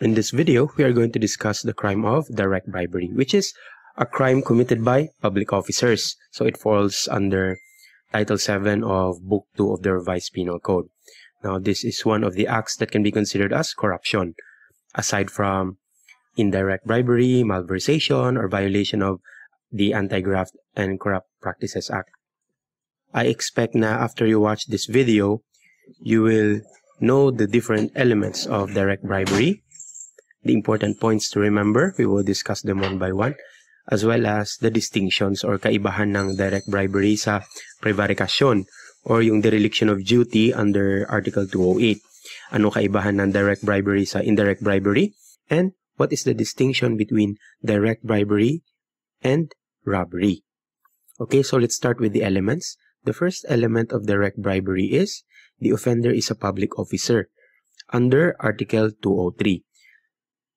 In this video, we are going to discuss the crime of direct bribery, which is a crime committed by public officers. So it falls under Title 7 of Book 2 of the Revised Penal Code. Now, this is one of the acts that can be considered as corruption, aside from indirect bribery, malversation, or violation of the Anti-Graft and Corrupt Practices Act. I expect na after you watch this video, you will know the different elements of direct bribery, the important points to remember. We will discuss them one by one, as well as the distinctions or kaibahan ng direct bribery sa prevaricasyon or yung dereliction of duty under Article 208. Ano kaibahan ng direct bribery sa indirect bribery? And what is the distinction between direct bribery and robbery? Okay, so let's start with the elements. The first element of direct bribery is the offender is a public officer under Article 203.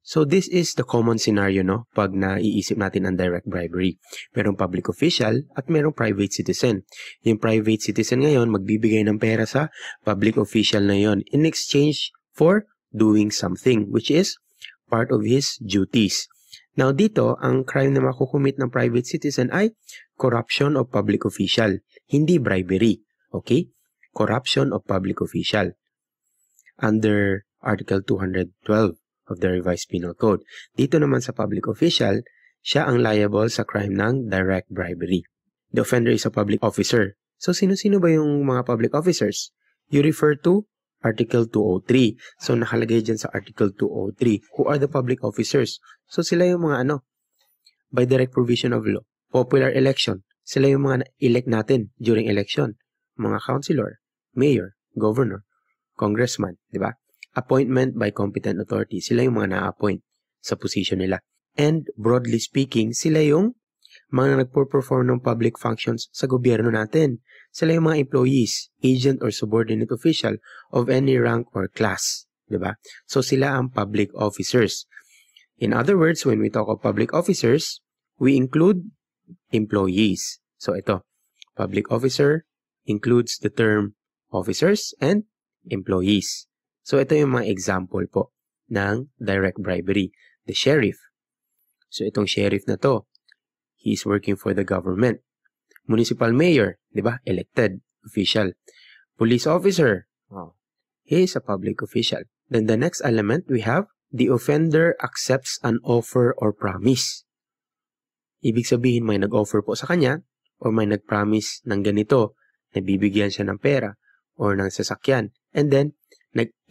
So this is the common scenario, no? Pag naiisip natin ang direct bribery. Merong public official at merong private citizen. Yung private citizen ngayon, magbibigay ng pera sa public official na yon in exchange for doing something, which is part of his duties. Now dito, ang crime na makukumit ng private citizen ay corruption of public official, hindi bribery. Okay? Corruption of public official under Article 212 of the Revised Penal Code. Dito naman sa public official, siya ang liable sa crime ng direct bribery. The offender is a public officer. So, sino-sino ba yung mga public officers? You refer to Article 203. So, nakalagay dyan sa Article 203. Who are the public officers? So, sila yung mga by direct provision of law. Popular election. Sila yung mga elect natin during election. Mga councilor, mayor, governor, congressman, di ba? Appointment by competent authority. Sila yung mga na-appoint sa position nila. And broadly speaking, sila yung mga nagpo-perform ng public functions sa gobyerno natin. Sila yung mga employees, agent or subordinate official of any rank or class. Diba? So sila ang public officers. In other words, when we talk of public officers, we include employees. So ito, public officer includes the term officers and employees. So, ito yung mga example po ng direct bribery. The sheriff. So, itong sheriff na to, he is working for the government. Municipal mayor, di ba? Elected official. Police officer, he is a public official. Then, the next element, we have the offender accepts an offer or promise. Ibig sabihin, may nag-offer po sa kanya or may nag-promise ng ganito na bibigyan siya ng pera or ng sasakyan. And then,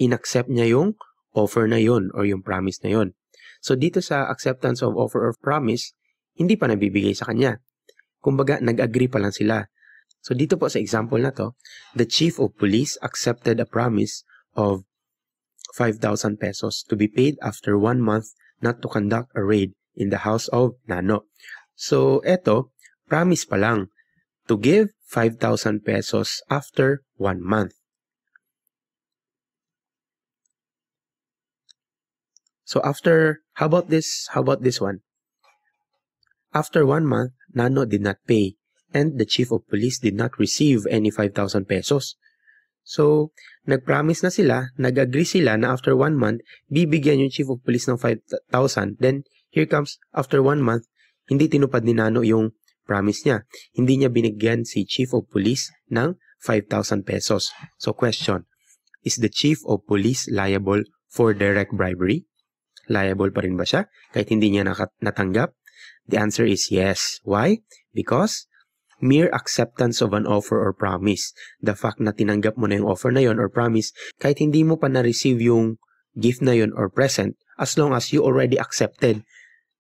in-accept niya yung offer na yon or yung promise na yon. So, dito sa acceptance of offer or promise, hindi pa nabibigay sa kanya. Kumbaga, nag-agree pa lang sila. So, dito po sa example na to, the chief of police accepted a promise of 5,000 pesos to be paid after 1 month not to conduct a raid in the house of Nano. So, eto, promise pa lang to give 5,000 pesos after 1 month. So after, how about this one? After 1 month, Nano did not pay and the chief of police did not receive any 5,000 pesos. So, nag-promise na sila, nag-agree sila na after 1 month, bibigyan yung chief of police ng 5,000. Then, here comes, after 1 month, hindi tinupad ni Nano yung promise niya. Hindi niya binigyan si chief of police ng 5,000 pesos. So, question, is the chief of police liable for direct bribery? Liable pa rin ba siya kahit hindi niya natanggap? The answer is yes. Why? Because mere acceptance of an offer or promise, the fact na tinanggap mo na yung offer na yon or promise, kahit hindi mo pa na-receive yung gift na yon or present, as long as you already accepted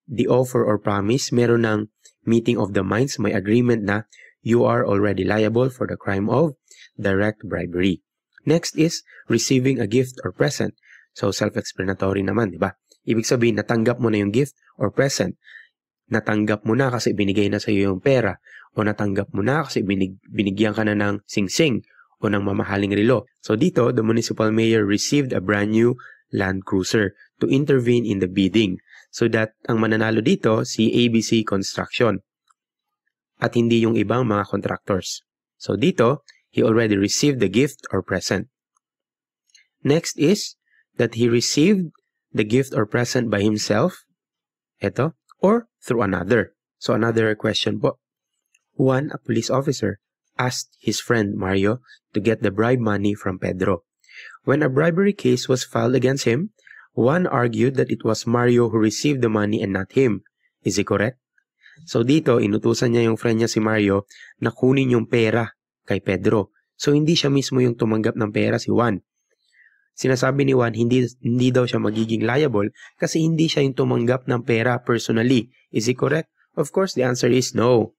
the offer or promise, meron ng meeting of the minds, may agreement na you are already liable for the crime of direct bribery. Next is receiving a gift or present. So, self-explanatory naman, di ba? Ibig sabihin, natanggap mo na yung gift or present. Natanggap mo na kasi binigay na sa iyo yung pera. O natanggap mo na kasi binigyan ka na ng sing-sing o ng mamahaling relo. So dito, the municipal mayor received a brand new Land Cruiser to intervene in the bidding. So that ang mananalo dito, si ABC Construction. At hindi yung ibang mga contractors. So dito, he already received the gift or present. Next is that he received the gift or present by himself, eto, or through another. So another question po. Juan, a police officer, asked his friend Mario to get the bribe money from Pedro. When a bribery case was filed against him, Juan argued that it was Mario who received the money and not him. Is it correct? So dito, inutusan niya yung friend niya si Mario na kunin yung pera kay Pedro. So hindi siya mismo yung tumanggap ng pera, si Juan. Sinasabi ni Juan, hindi daw siya magiging liable kasi hindi siya yung tumanggap ng pera personally. Is it correct? Of course, the answer is no.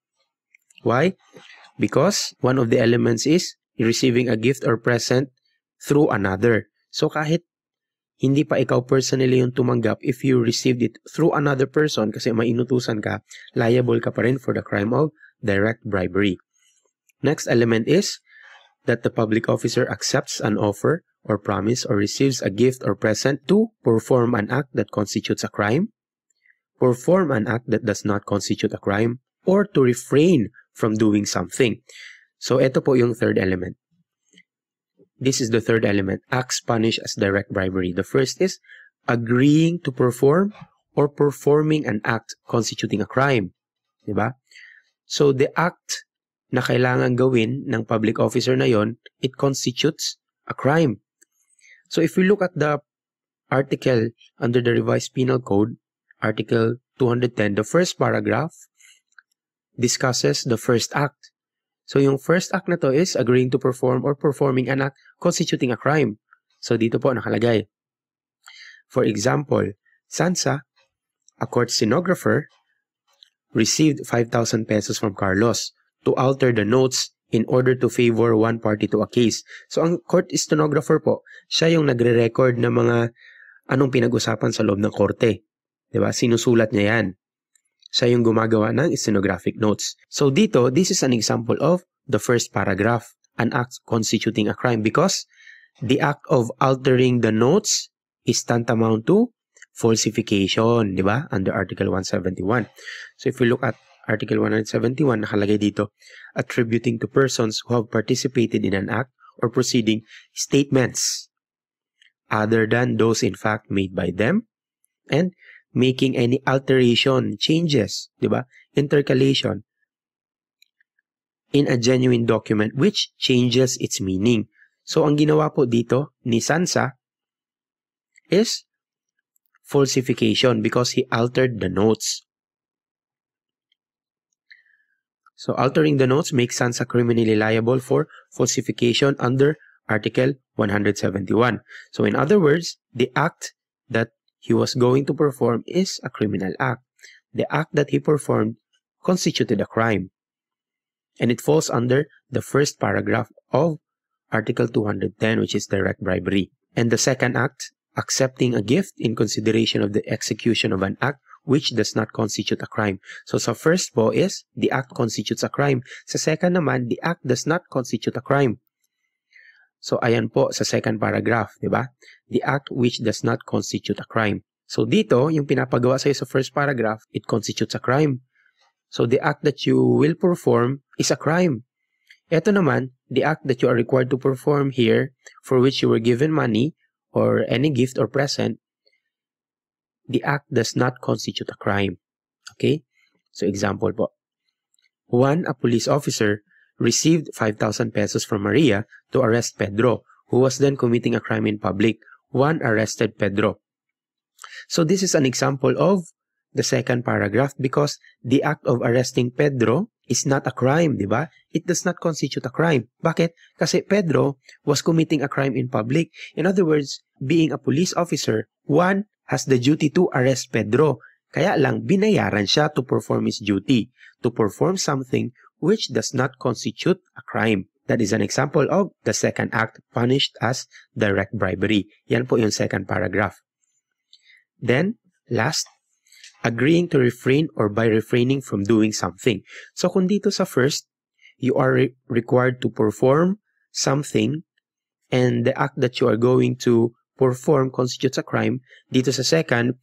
Why? Because one of the elements is receiving a gift or present through another. So kahit hindi pa ikaw personally yung tumanggap, if you received it through another person kasi mainutusan ka, liable ka pa rin for the crime of direct bribery. Next element is that the public officer accepts an offer or promise or receives a gift or present to perform an act that constitutes a crime, perform an act that does not constitute a crime, or to refrain from doing something. So ito po yung third element. This is the third element. Acts punished as direct bribery. The first is agreeing to perform or performing an act constituting a crime. Diba? So the act na kailangan gawin ng public officer na yon, it constitutes a crime. So if we look at the article under the Revised Penal Code, Article 210, the first paragraph discusses the first act. So yung first act na to is agreeing to perform or performing an act constituting a crime. So dito po nakalagay. For example, Sansa, a court stenographer, received 5,000 pesos from Carlos to alter the notes in order to favor one party to a case. So ang court stenographer po, siya yung nagre-record ng mga anong pinag-usapan sa loob ng korte. Diba? Sinusulat niya yan. Siya yung gumagawa ng stenographic notes. So dito, this is an example of the first paragraph, an act constituting a crime because the act of altering the notes is tantamount to falsification, di ba? Under Article 171. So if we look at Article 171, nakalagay dito, attributing to persons who have participated in an act or proceeding statements other than those in fact made by them and making any alteration, changes, di ba? Intercalation in a genuine document which changes its meaning. So ang ginawa po dito ni Sansa is falsification because he altered the notes. So altering the notes makes Sansa criminally liable for falsification under Article 171. So in other words, the act that he was going to perform is a criminal act. The act that he performed constituted a crime. And it falls under the first paragraph of Article 210, which is direct bribery. And the second act, accepting a gift in consideration of the execution of an act which does not constitute a crime. So sa first po is, the act constitutes a crime. Sa second naman, the act does not constitute a crime. So ayan po sa second paragraph, di ba? The act which does not constitute a crime. So dito, yung pinapagawa sa'yo sa first paragraph, it constitutes a crime. So the act that you will perform is a crime. Ito naman, the act that you are required to perform here, for which you were given money, or any gift or present, the act does not constitute a crime. Okay? So example po. Juan, a police officer, received 5,000 pesos from Maria to arrest Pedro, who was then committing a crime in public. Juan arrested Pedro. So this is an example of the second paragraph because the act of arresting Pedro is not a crime, di ba? It does not constitute a crime. Bakit? Kasi Pedro was committing a crime in public. In other words, being a police officer, Juan has the duty to arrest Pedro. Kaya lang, binayaran siya to perform his duty, to perform something which does not constitute a crime. That is an example of the second act punished as direct bribery. Yan po yung second paragraph. Then, last, agreeing to refrain or by refraining from doing something. So kung dito sa first, you are required to perform something and the act that you are going to perform constitutes a crime. Dito sa second,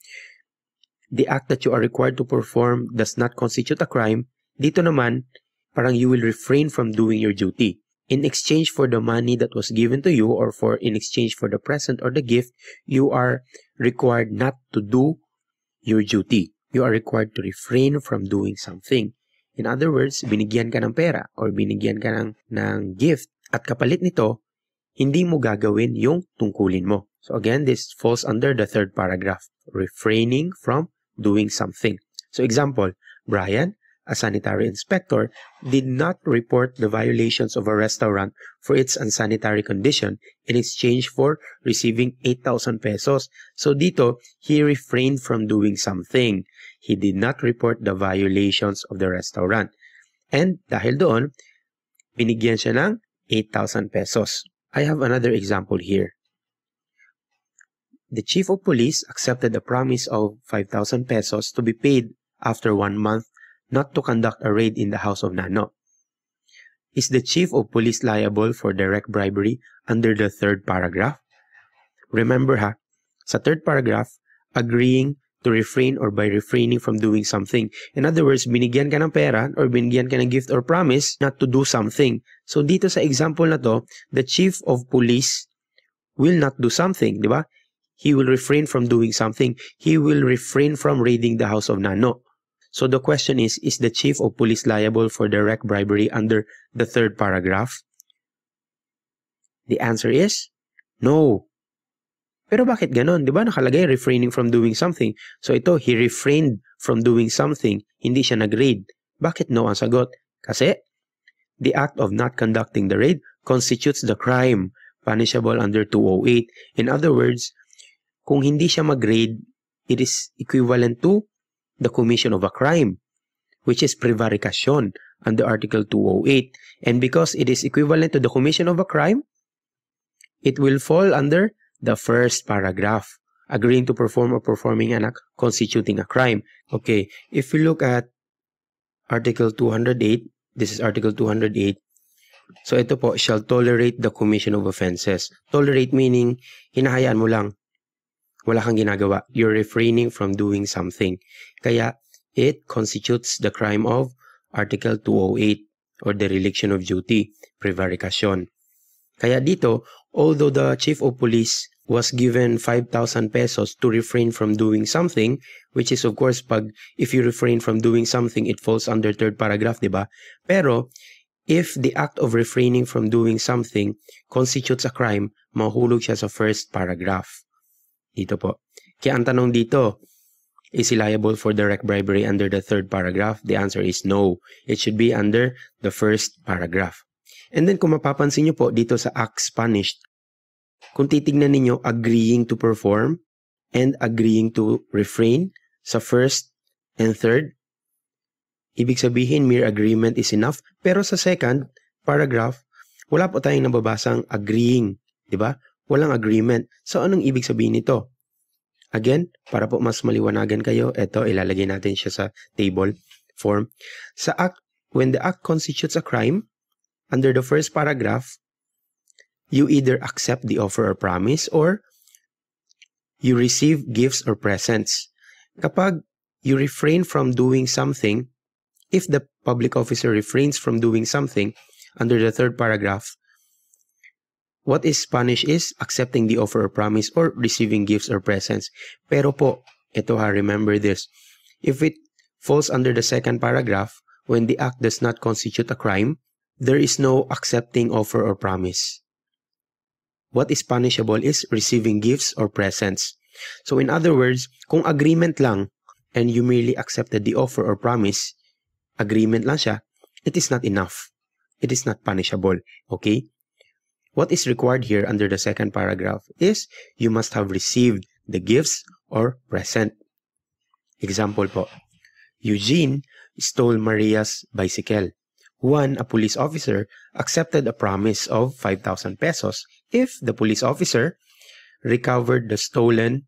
the act that you are required to perform does not constitute a crime. Dito naman, parang you will refrain from doing your duty. in exchange for the money that was given to you, or in exchange for the present or the gift, you are required not to do your duty. You are required to refrain from doing something. In other words, binigyan ka ng pera or binigyan ka ng gift at kapalit nito, hindi mo gagawin yung tungkulin mo. So again, this falls under the third paragraph, refraining from doing something. So example, Brian, a sanitary inspector, did not report the violations of a restaurant for its unsanitary condition in exchange for receiving 8,000 pesos. So dito, he refrained from doing something. He did not report the violations of the restaurant. And dahil doon, binigyan siya ng 8,000 pesos. I have another example here. The chief of police accepted a promise of 5,000 pesos to be paid after 1 month not to conduct a raid in the house of Nano. Is the chief of police liable for direct bribery under the third paragraph? Remember sa third paragraph, agreeing to refrain or by refraining from doing something. In other words, binigyan ka ng pera or binigyan ka ng gift or promise not to do something. So dito sa example na to, the chief of police will not do something, di ba? He will refrain from doing something. He will refrain from raiding the house of Nano. So the question is the chief of police liable for direct bribery under the third paragraph? The answer is no. Pero bakit ganon? Di ba nakalagay refraining from doing something? So ito, he refrained from doing something. Hindi siya nag-raid. Bakit no ang sagot? Kasi the act of not conducting the raid constitutes the crime punishable under 208. In other words, kung hindi siya mag-raid, it is equivalent to the commission of a crime, which is prevarication under Article 208. And because it is equivalent to the commission of a crime, it will fall under the first paragraph, agreeing to perform or performing an act constituting a crime. Okay, if we look at Article 208, this is Article 208. So ito po, shall tolerate the commission of offenses. Tolerate meaning, hinahayaan mo lang. Wala kang ginagawa. You're refraining from doing something. Kaya, it constitutes the crime of Article 208 or dereliction of duty, prevarication. Kaya dito, although the chief of police was given 5,000 pesos to refrain from doing something, which is of course, if you refrain from doing something, it falls under third paragraph, di ba? Pero, if the act of refraining from doing something constitutes a crime, mahulog siya sa first paragraph. Dito po. Kaya ang tanong dito, is he liable for direct bribery under the third paragraph? The answer is no. It should be under the first paragraph. And then kung mapapansin nyo po dito sa acts punished, kung titignan ninyo agreeing to perform and agreeing to refrain sa first and third, ibig sabihin mere agreement is enough. Pero sa second paragraph, wala po tayong nababasang agreeing, di ba? Walang agreement. So anong ibig sabihin nito? Again, para po mas maliwanagan kayo, ito ilalagay natin siya sa table form. Sa act, when the act constitutes a crime, under the first paragraph, you either accept the offer or promise or you receive gifts or presents. Kapag you refrain from doing something, if the public officer refrains from doing something under the third paragraph, what is punished is accepting the offer or promise or receiving gifts or presents. Pero po, ito remember this. If it falls under the second paragraph, when the act does not constitute a crime, there is no accepting offer or promise. What is punishable is receiving gifts or presents. So in other words, kung agreement lang and you merely accepted the offer or promise, agreement lang siya, it is not enough. It is not punishable. Okay? What is required here under the second paragraph is you must have received the gifts or present. Example po, Eugene stole Maria's bicycle. Juan, a police officer, accepted a promise of 5,000 pesos if the police officer recovered the stolen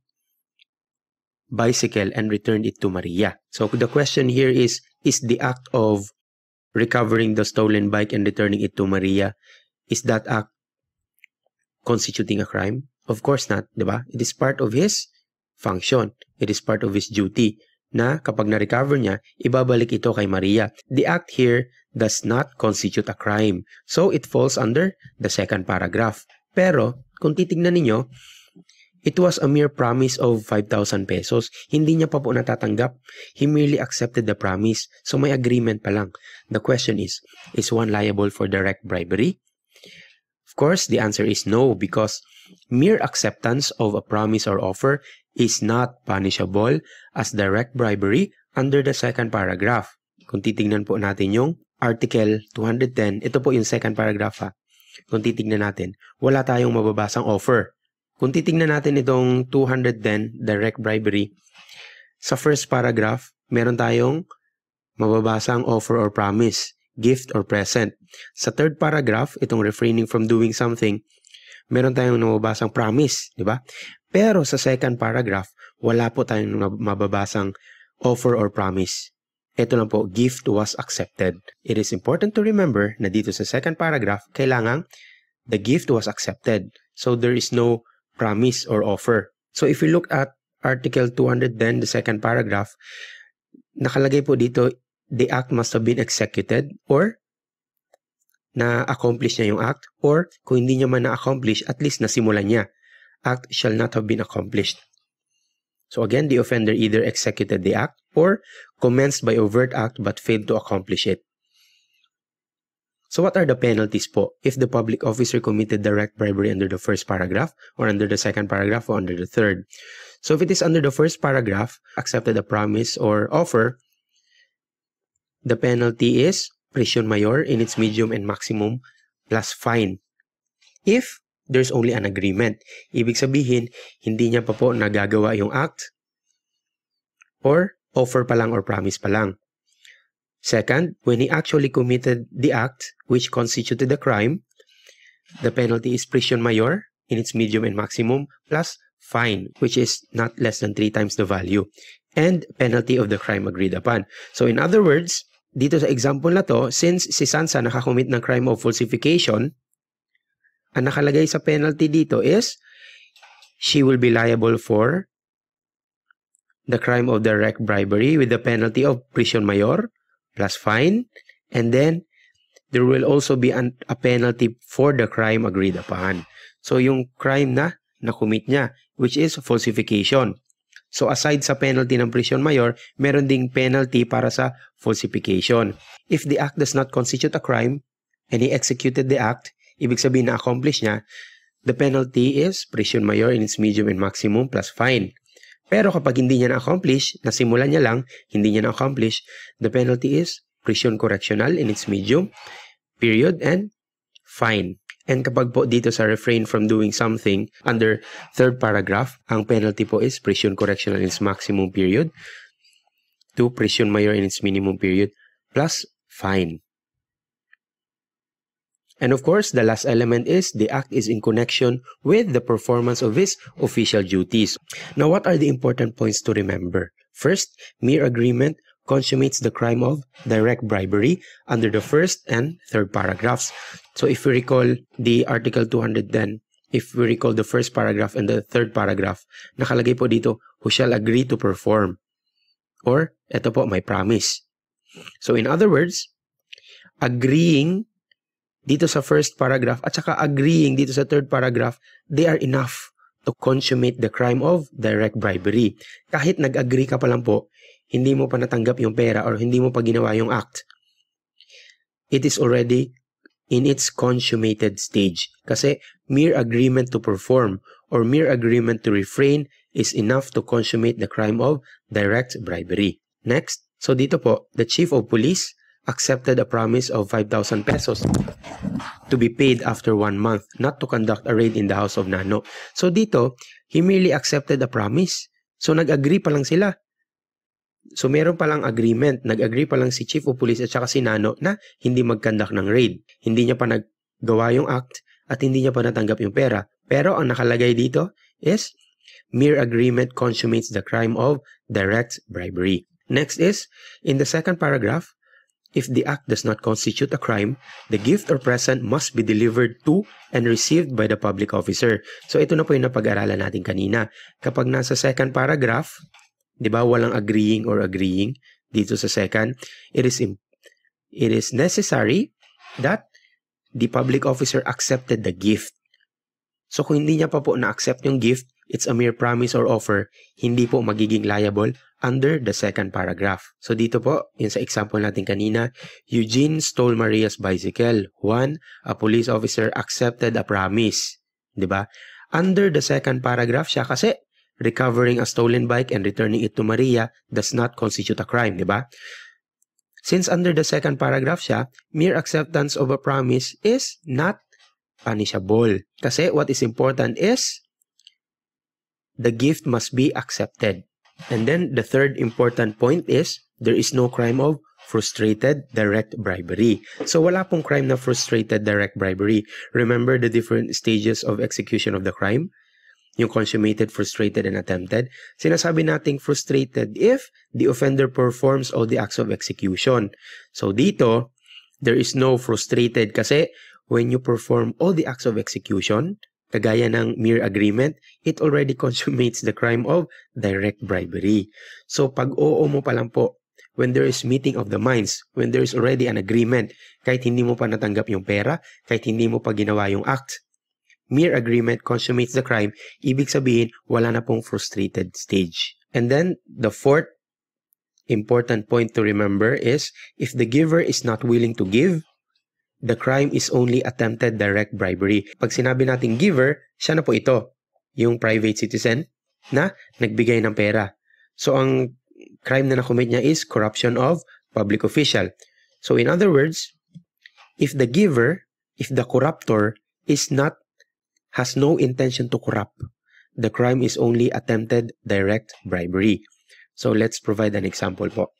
bicycle and returned it to Maria. So the question here is the act of recovering the stolen bike and returning it to Maria, is that act constituting a crime? Of course not, di ba? It is part of his function. It is part of his duty. na kapag na-recover niya, ibabalik ito kay Maria. The act here does not constitute a crime. So, it falls under the second paragraph. Pero, kung titignan ninyo, it was a mere promise of 5,000 pesos. Hindi niya pa po natatanggap. He merely accepted the promise. So, may agreement pa lang. The question is one liable for direct bribery? Of course, the answer is no, because mere acceptance of a promise or offer is not punishable as direct bribery under the second paragraph. Kung titignan po natin yung Article 210, ito po yung second paragraph ha. Kung titignan natin, wala tayong mababasang offer. Kung titignan natin itong 210, direct bribery, sa first paragraph, meron tayong mababasang offer or promise, gift or present. Sa third paragraph, itong refraining from doing something, meron tayong mababasang promise, di ba? Pero sa second paragraph, wala po tayong mababasang offer or promise. Ito lang po, gift was accepted. It is important to remember na dito sa second paragraph, kailangan the gift was accepted. So there is no promise or offer. So if we look at Article 210, the second paragraph, nakalagay po dito, the act must have been executed or na-accomplish niya yung act, or kung hindi niya man na-accomplish, at least nasimulan niya. Act shall not have been accomplished. So again, the offender either executed the act or commenced by overt act but failed to accomplish it. So what are the penalties po if the public officer committed direct bribery under the first paragraph or under the second paragraph or under the third? So if it is under the first paragraph, accepted a promise or offer, the penalty is prisión mayor in its medium and maximum plus fine. If there's only an agreement, ibig sabihin, hindi niya pa po nagagawa yung act or offer pa lang or promise pa lang. Second, when he actually committed the act which constituted the crime, the penalty is prisión mayor in its medium and maximum plus fine, which is not less than 3 times the value, and penalty of the crime agreed upon. So in other words, dito sa example na to, since si Sansa nakakommit ng crime of falsification, ang nakalagay sa penalty dito is she will be liable for the crime of direct bribery with the penalty of prisión mayor plus fine, and then there will also be a penalty for the crime agreed upon. So yung crime na nakumit niya, which is falsification. So aside sa penalty ng prisión mayor, meron ding penalty para sa falsification. If the act does not constitute a crime and he executed the act, ibig sabihin na-accomplish niya, the penalty is prisión mayor in its medium and maximum plus fine. Pero kapag hindi niya na-accomplish, nasimulan niya lang, hindi niya na-accomplish, the penalty is prisión correctional in its medium, period, and fine. And kapag po dito sa refrain from doing something, under third paragraph, ang penalty po is prisión correctional in its maximum period to prisión mayor in its minimum period plus fine. And of course, the last element is the act is in connection with the performance of his official duties. Now, what are the important points to remember? First, mere agreement consummates the crime of direct bribery under the first and third paragraphs. So if we recall the Article 210, if we recall the first paragraph and the third paragraph, nakalagay po dito, who shall agree to perform. Or, eto po, may promise. So in other words, agreeing dito sa first paragraph at saka agreeing dito sa third paragraph, they are enough to consummate the crime of direct bribery. Kahit nag-agree ka pa lang po, hindi mo pa natanggap yung pera or hindi mo pa ginawa yung act, it is already in its consummated stage. Kasi mere agreement to perform or mere agreement to refrain is enough to consummate the crime of direct bribery. Next, so dito po, the chief of police accepted a promise of 5,000 pesos to be paid after 1 month, not to conduct a raid in the house of Nano. So dito, he merely accepted a promise. So nag-agree pa lang sila. So meron pa lang agreement, nag-agree pa lang si Chief of Police at saka si Nano na hindi mag-conduct ng raid. Hindi niya pa naggawa yung act at hindi niya pa natanggap yung pera. Pero ang nakalagay dito is mere agreement consummates the crime of direct bribery. Next is, in the second paragraph, if the act does not constitute a crime, the gift or present must be delivered to and received by the public officer. So ito na po yung napag-aralan natin kanina. Kapag nasa second paragraph, Di ba? Walang agreeing or agreeing dito sa second. It is necessary that the public officer accepted the gift. So kung hindi niya pa po na-accept yung gift, it's a mere promise or offer, hindi po magiging liable under the second paragraph. So dito po, yun sa example natin kanina, Eugene stole Maria's bicycle. 1. A police officer accepted a promise. Diba? Under the second paragraph siya kasi recovering a stolen bike and returning it to Maria does not constitute a crime. Diba? Since under the second paragraph siya, mere acceptance of a promise is not punishable. Kasi what is important is the gift must be accepted. And then the third important point is there is no crime of frustrated direct bribery. So wala pong crime na frustrated direct bribery. Remember the different stages of execution of the crime? Yung consummated, frustrated, and attempted. Sinasabi nating frustrated if the offender performs all the acts of execution. So dito, there is no frustrated kasi when you perform all the acts of execution, kagaya ng mere agreement, it already consummates the crime of direct bribery. So pag oo mo pa lang po, when there is meeting of the minds, when there is already an agreement, kahit hindi mo pa natanggap yung pera, kahit hindi mo pa ginawa yung act, mere agreement consummates the crime, ibig sabihin, wala na pong frustrated stage. And then, the fourth important point to remember is, if the giver is not willing to give, the crime is only attempted direct bribery. Pag sinabi nating giver, siya na po ito, yung private citizen na nagbigay ng pera. So, ang crime na nakomit niya is corruption of public official. So, in other words, if the giver, if the corruptor has no intention to corrupt, the crime is only attempted direct bribery. So, let's provide an example po.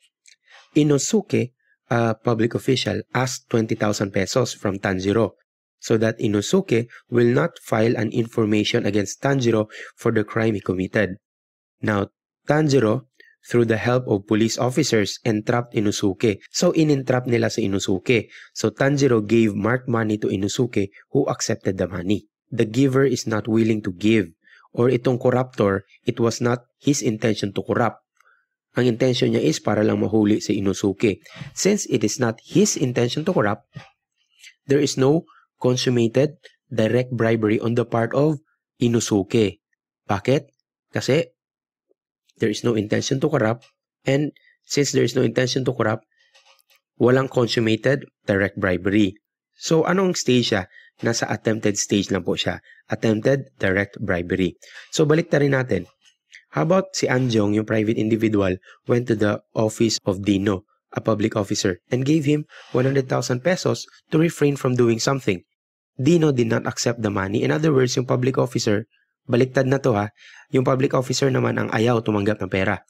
Inosuke, a public official, asked 20,000 pesos from Tanjiro so that Inosuke will not file an information against Tanjiro for the crime he committed. Now, Tanjiro, through the help of police officers, entrapped Inosuke. So, in-entrap nila si Inosuke. So, Tanjiro gave marked money to Inosuke who accepted the money. The giver is not willing to give. Or itong corruptor, it was not his intention to corrupt. Ang intention niya is para lang mahuli si Inosuke. Since it is not his intention to corrupt, there is no consummated direct bribery on the part of Inosuke. Bakit? Kasi there is no intention to corrupt, and since there is no intention to corrupt, walang consummated direct bribery. So, anong stage siya? Nasa attempted stage lang po siya. Attempted direct bribery. So, balik na rin natin. How about si Anjong, yung private individual, went to the office of Dino, a public officer, and gave him 100,000 pesos to refrain from doing something. Dino did not accept the money. In other words, yung public officer, baliktad na to ha, yung public officer naman ang ayaw tumanggap ng pera.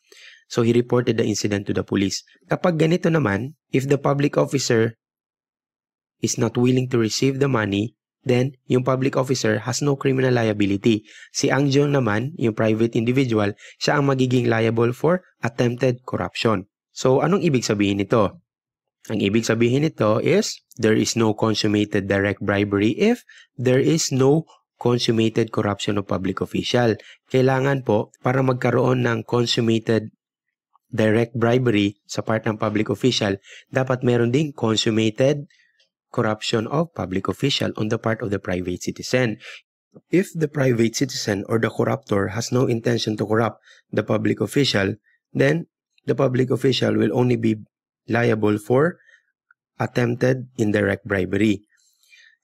So he reported the incident to the police. Kapag ganito naman, if the public officer is not willing to receive the money, then yung public officer has no criminal liability. Si Angjong naman, yung private individual, siya ang magiging liable for attempted corruption. So, anong ibig sabihin nito? Ang ibig sabihin nito is, there is no consummated direct bribery if there is no consummated corruption of public official. Kailangan po, para magkaroon ng consummated direct bribery sa part ng public official, dapat meron ding consummated corruption of public official on the part of the private citizen. If the private citizen or the corruptor has no intention to corrupt the public official, then the public official will only be liable for attempted indirect bribery.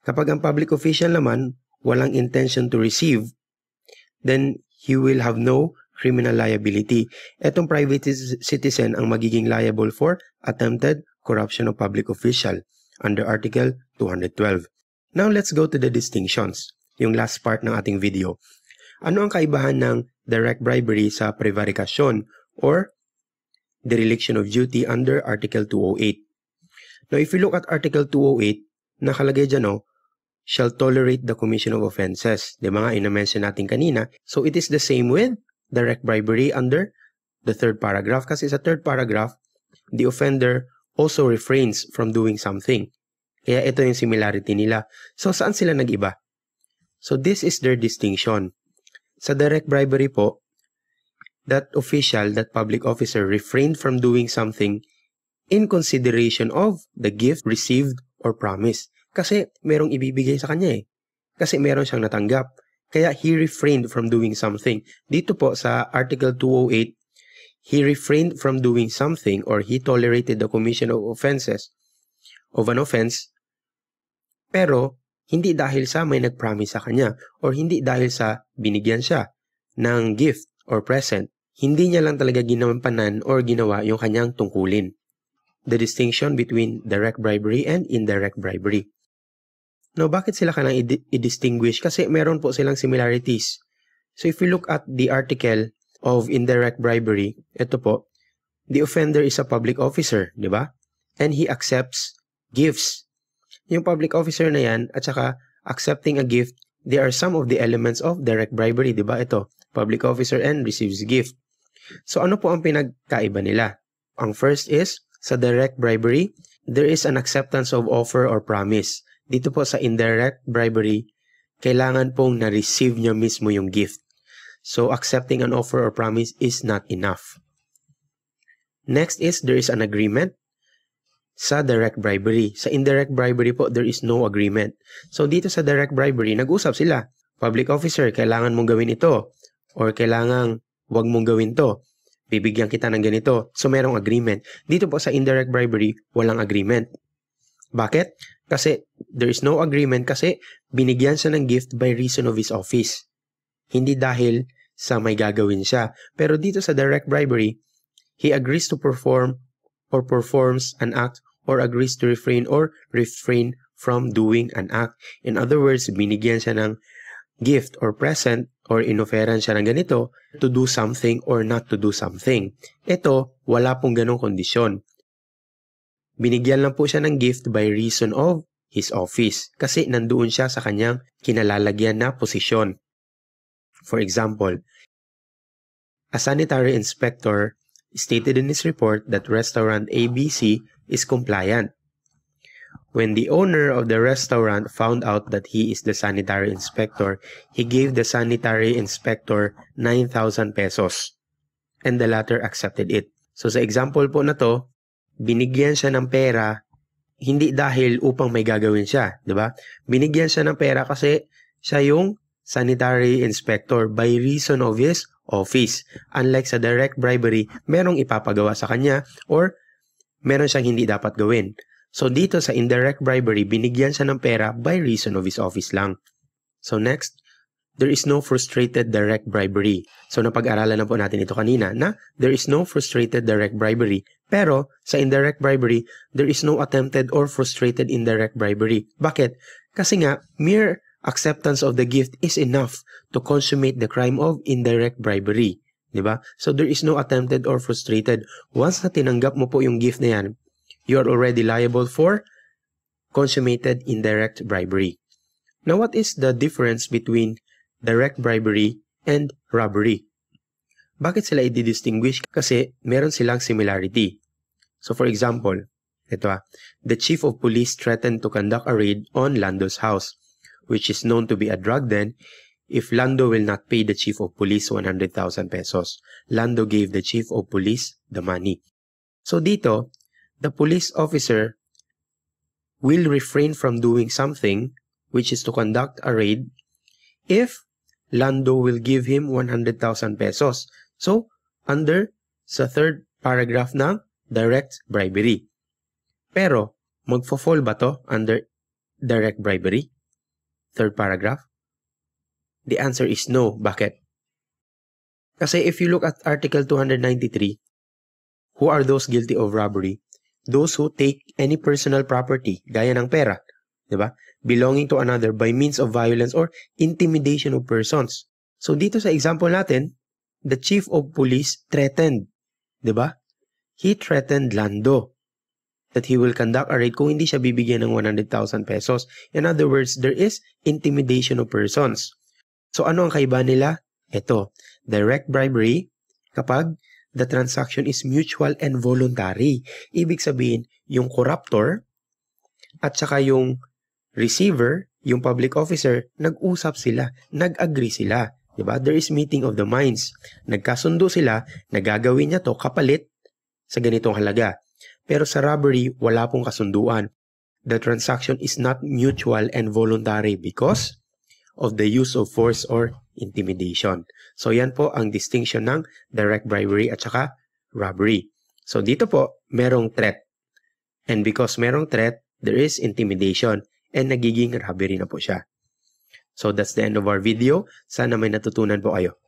Kapag ang public official naman walang intention to receive, then he will have no criminal liability. Etong private citizen ang magiging liable for attempted corruption of public official under Article 212. Now, let's go to the distinctions, yung last part ng ating video. Ano ang kaibahan ng direct bribery sa prevaricasyon or dereliction of duty under Article 208? Now, if you look at Article 208, nakalagay dyan, shall tolerate the commission of offenses. Di ba nga, ina-mention natin kanina. So, it is the same with direct bribery under the third paragraph. Kasi sa third paragraph, the offender also refrains from doing something. Kaya ito yung similarity nila. So, saan sila nag-iba? So, this is their distinction. Sa direct bribery po, that official, that public officer refrained from doing something in consideration of the gift received or promised. Kasi merong ibibigay sa kanya eh. Kasi meron siyang natanggap. Kaya he refrained from doing something. Dito po sa Article 208, he refrained from doing something or he tolerated the commission of offenses of an offense, pero hindi dahil sa may nag-promise sa kanya or hindi dahil sa binigyan siya ng gift or present. Hindi niya lang talaga ginampanan or ginawa yung kanyang tungkulin. The distinction between direct bribery and indirect bribery. Now, bakit sila kailangang i-distinguish? Kasi meron po silang similarities. So, if we look at the article of indirect bribery, ito po, the offender is a public officer, di ba? And he accepts gifts. Yung public officer na yan, at saka accepting a gift, they are some of the elements of direct bribery, di ba? Ito, public officer and receives gift. So, ano po ang pinagkaiba nila? Ang first is, sa direct bribery, there is an acceptance of offer or promise. Dito po sa indirect bribery, kailangan pong na-receive niya mismo yung gift. So, accepting an offer or promise is not enough. Next is, there is an agreement sa direct bribery. Sa indirect bribery po, there is no agreement. So, dito sa direct bribery, nag-usap sila. Public officer, kailangan mong gawin ito. Or kailangan wag mong gawin to. Bibigyan kita ng ganito. So, merong agreement. Dito po sa indirect bribery, walang agreement. Bakit? Kasi there is no agreement kasi binigyan siya ng gift by reason of his office. Hindi dahil sa may gagawin siya. Pero dito sa direct bribery, he agrees to perform or performs an act or agrees to refrain from doing an act. In other words, binigyan siya ng gift or present or inoferan siya ng ganito to do something or not to do something. Ito, wala pong ganong kondisyon. Binigyan lang po siya ng gift by reason of his office kasi nandoon siya sa kanyang kinalalagyan na posisyon. For example, a sanitary inspector stated in his report that restaurant ABC is compliant. When the owner of the restaurant found out that he is the sanitary inspector, he gave the sanitary inspector 9,000 pesos and the latter accepted it. So sa example po na to, binigyan siya ng pera hindi dahil upang may gagawin siya, di ba? Binigyan siya ng pera kasi siya yung sanitary inspector by reason of his office. Unlike sa direct bribery, merong ipapagawa sa kanya or meron siyang hindi dapat gawin. So dito sa indirect bribery, binigyan siya ng pera by reason of his office lang. So next, there is no frustrated direct bribery. So napag-aralan na po natin ito kanina na there is no frustrated direct bribery. Pero sa indirect bribery, there is no attempted or frustrated indirect bribery. Bakit? Kasi nga, mere acceptance of the gift is enough to consummate the crime of indirect bribery. Diba? So there is no attempted or frustrated. Once na tinanggap mo po yung gift na yan, you are already liable for consummated indirect bribery. Now, what is the difference between direct bribery and robbery? Bakit sila i-distinguish? Kasi meron silang similarity. So, for example, ito the chief of police threatened to conduct a raid on Lando's house, which is known to be a drug den if Lando will not pay the chief of police 100,000 pesos. Lando gave the chief of police the money. So, dito, the police officer will refrain from doing something, which is to conduct a raid, if Lando will give him 100,000 pesos. So, under sa third paragraph ng direct bribery. Pero, magfo-fall ba to under direct bribery? Third paragraph? The answer is no. Bakit? Kasi if you look at Article 293, who are those guilty of robbery? Those who take any personal property, gaya ng pera, diba? Belonging to another by means of violence or intimidation of persons. So dito sa example natin, the chief of police threatened, diba? He threatened Lando that he will conduct a raid kung hindi siya bibigyan ng 100,000 pesos. In other words, there is intimidation of persons. So ano ang kaiba nila? Ito, direct bribery, kapag the transaction is mutual and voluntary. Ibig sabihin, yung corruptor at saka yung receiver, yung public officer, nag-usap sila, nag-agree sila. Diba? There is meeting of the minds. Nagkasundo sila na gagawin niya to kapalit sa ganitong halaga. Pero sa robbery, wala pong kasunduan. The transaction is not mutual and voluntary because of the use of force or intimidation. So yan po ang distinction ng direct bribery at saka robbery. So dito po, merong threat. And because merong threat, there is intimidation and nagiging robbery na po siya. So that's the end of our video. Sana may natutunan po kayo.